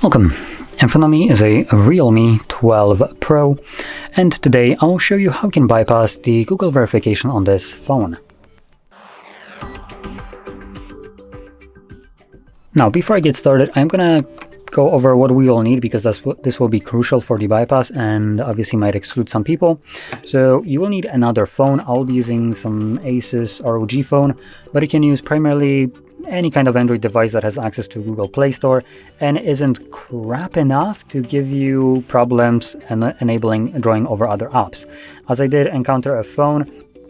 Welcome. In front of me is a Realme 12 Pro, and today I'll show you how you can bypass the Google verification on this phone. Now, before I get started, I'm gonna go over what we will need, because this will be crucial for the bypass and obviously might exclude some people. So you will need another phone. I'll be using some Asus ROG phone, but you can use primarily any kind of Android device that has access to Google Play Store and isn't crap enough to give you problems and enabling drawing over other apps. As I did encounter a phone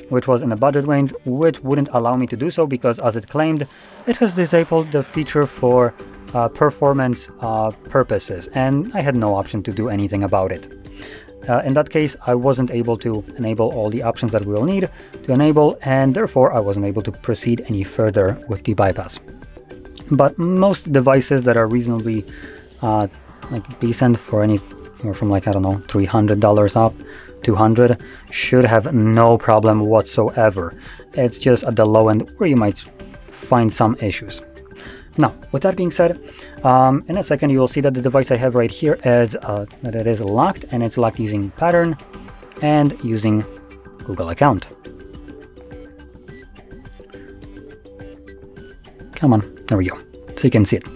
which was in a budget range, which wouldn't allow me to do so because, as it claimed, it has disabled the feature for performance purposes, and I had no option to do anything about it. In that case, I wasn't able to enable all the options that we will need to enable, and therefore I wasn't able to proceed any further with the bypass. But most devices that are reasonably decent for anywhere from $300 up, $200, should have no problem whatsoever. It's just at the low end where you might find some issues. Now, with that being said, in a second you will see that the device I have right here is that it is locked, and it's locked using pattern and using Google account. Come on, there we go, so you can see it.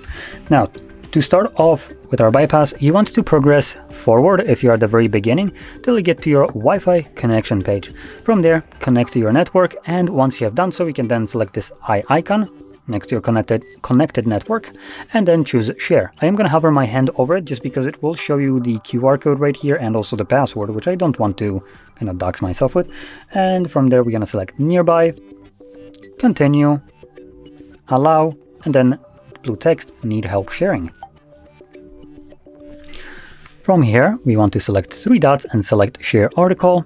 Now, to start off with our bypass, you want to progress forward if you're at the very beginning till you get to your Wi-Fi connection page. From there, connect to your network, and once you have done so, you can then select this eye icon next to your connected network, and then choose share. I am going to hover my hand over it just because it will show you the QR code right here and also the password, which I don't want to kind of dox myself with. And from there, we're going to select nearby, continue, allow, and then blue text, need help sharing. From here, we want to select three dots and select share article.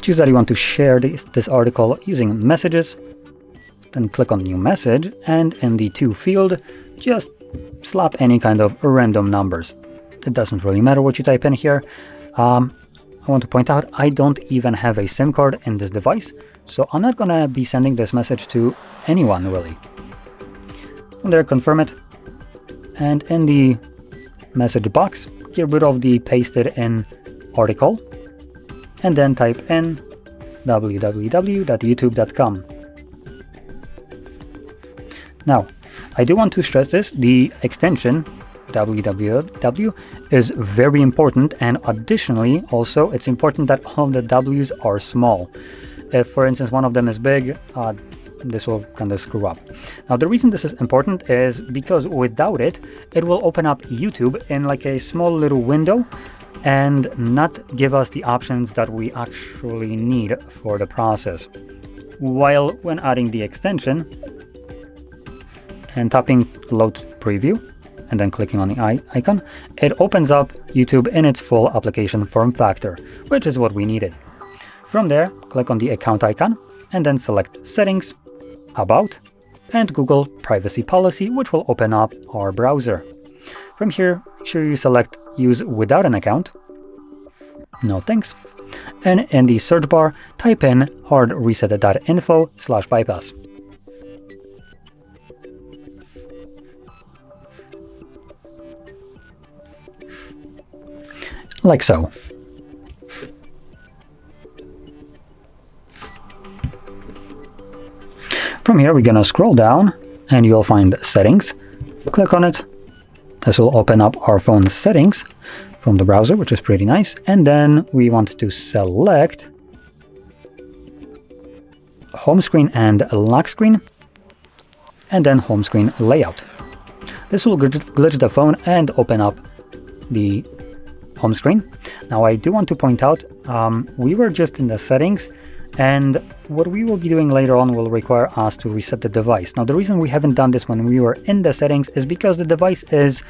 Choose that you want to share this article using messages. Then click on new message, and in the to field, just slap any kind of random numbers. It doesn't really matter what you type in here. I want to point out I don't even have a SIM card in this device, so I'm not gonna be sending this message to anyone really. From there, confirm it, and in the message box, get rid of the pasted in article, and then type in www.youtube.com. Now, I do want to stress this, the extension www is very important, and additionally also it's important that all of the W's are small. If, for instance, one of them is big, this will kind of screw up. Now, the reason this is important is because without it, it will open up YouTube in like a small little window and not give us the options that we actually need for the process. While when adding the extension and tapping load preview and then clicking on the icon, it opens up YouTube in its full application form factor, which is what we needed. From there, click on the account icon and then select settings, about, and Google privacy policy, which will open up our browser. From here, make sure you select use without an account, no thanks, and in the search bar type in hardreset.info/bypass. Like so. From here, we're gonna scroll down and you'll find settings. Click on it. This will open up our phone's settings from the browser, which is pretty nice. And then we want to select home screen and lock screen, and then home screen layout. This will glitch the phone and open up the home screen. Now, I do want to point out, we were just in the settings, and what we will be doing later on will require us to reset the device. Now, the reason we haven't done this when we were in the settings is because the device is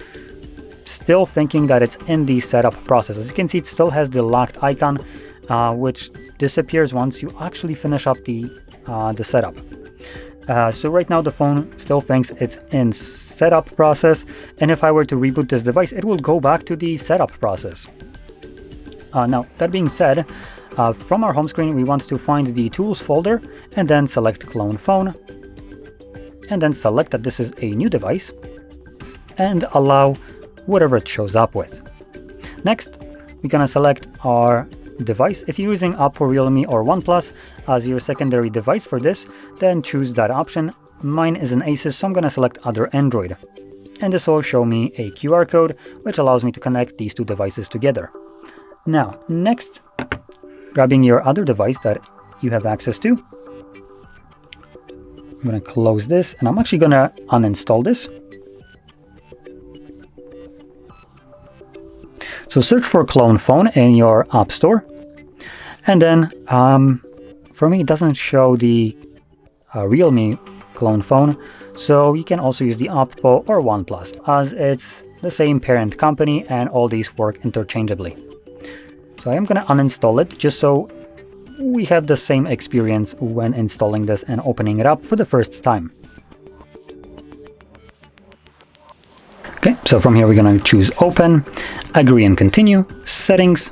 still thinking that it's in the setup process. As you can see, it still has the locked icon, which disappears once you actually finish up the setup. So right now the phone still thinks it's in setup process, and if I were to reboot this device, it will go back to the setup process. Now, that being said, from our home screen, we want to find the tools folder and then select clone phone, and then select that this is a new device, and allow whatever it shows up with. Next, we're gonna select our device. If you're using Oppo, Realme, or OnePlus as your secondary device for this, then choose that option. Mine is an Asus, so I'm gonna select other Android. And this will show me a QR code, which allows me to connect these two devices together. Now, next, grabbing your other device that you have access to, I'm gonna close this, and I'm actually gonna uninstall this. So search for Clone Phone in your App Store, and then for me it doesn't show the Realme Clone Phone, so you can also use the Oppo or OnePlus, as it's the same parent company and all these work interchangeably. So I am going to uninstall it just so we have the same experience when installing this and opening it up for the first time. Okay, so from here we're going to choose Open, Agree and Continue, Settings,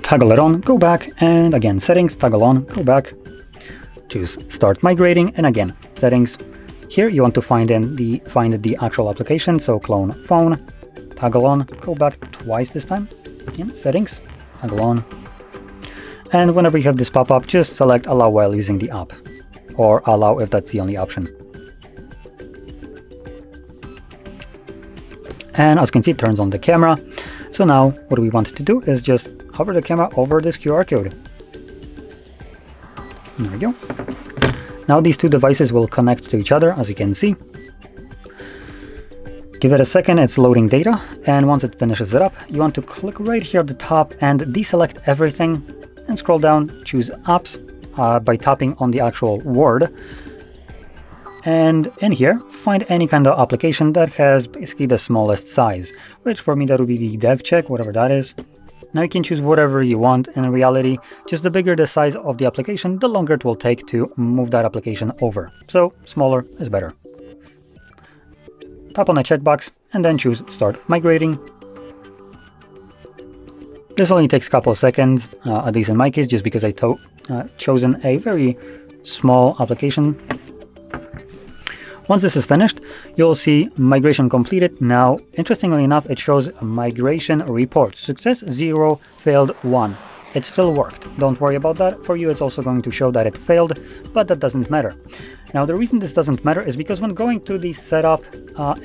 toggle it on, go back, and again Settings, toggle on, go back, choose Start Migrating, and again Settings. Here you want to find the actual application, so Clone Phone, toggle on, go back twice this time, again Settings, toggle on, and whenever you have this pop-up, just select Allow while using the app, or Allow if that's the only option. And as you can see, it turns on the camera. So now what we want to do is just hover the camera over this QR code. There we go. Now these two devices will connect to each other, as you can see. Give it a second, it's loading data, and once it finishes it up, you want to click right here at the top and deselect everything, and scroll down, choose Apps by tapping on the actual word. And in here, find any kind of application that has basically the smallest size, which for me that would be the dev check, whatever that is. Now you can choose whatever you want. In reality, just the bigger the size of the application, the longer it will take to move that application over. So smaller is better. Tap on the checkbox and then choose Start Migrating. This only takes a couple of seconds, at least in my case, just because I chosen a very small application. Once this is finished, you'll see migration completed. Now, interestingly enough, it shows a migration report. Success 0, failed 1. It still worked. Don't worry about that. For you, it's also going to show that it failed, but that doesn't matter. Now, the reason this doesn't matter is because when going to the setup,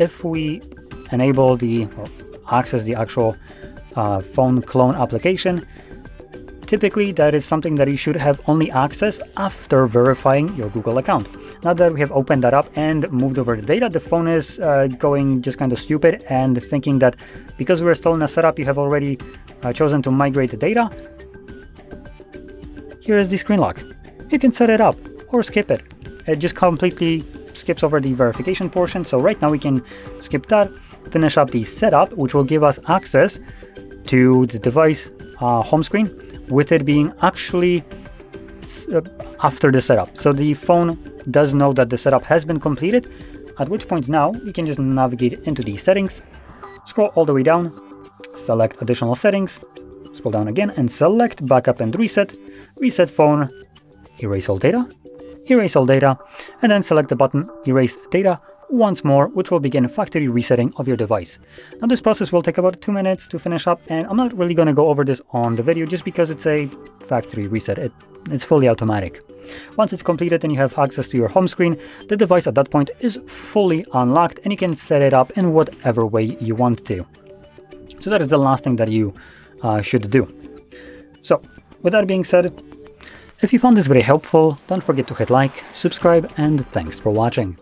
if we enable or access the actual phone clone application, typically that is something that you should have only access after verifying your Google account. Now that we have opened that up and moved over the data, the phone is going just kind of stupid and thinking that because we're still in a setup, you have already chosen to migrate the data. Here is the screen lock. You can set it up or skip it. It just completely skips over the verification portion. So right now we can skip that, finish up the setup, which will give us access to the device home screen, with it being actually after the setup. So the phone does know that the setup has been completed, at which point now we can just navigate into the settings, scroll all the way down, select additional settings, scroll down again and select backup and reset, reset phone, erase all data, and then select the button erase data once more, which will begin factory resetting of your device. Now this process will take about 2 minutes to finish up, and I'm not really going to go over this on the video just because it's a factory reset. It's fully automatic. Once it's completed and you have access to your home screen, the device at that point is fully unlocked and you can set it up in whatever way you want to. So that is the last thing that you should do. So with that being said, if you found this very helpful, don't forget to hit like, subscribe, and thanks for watching.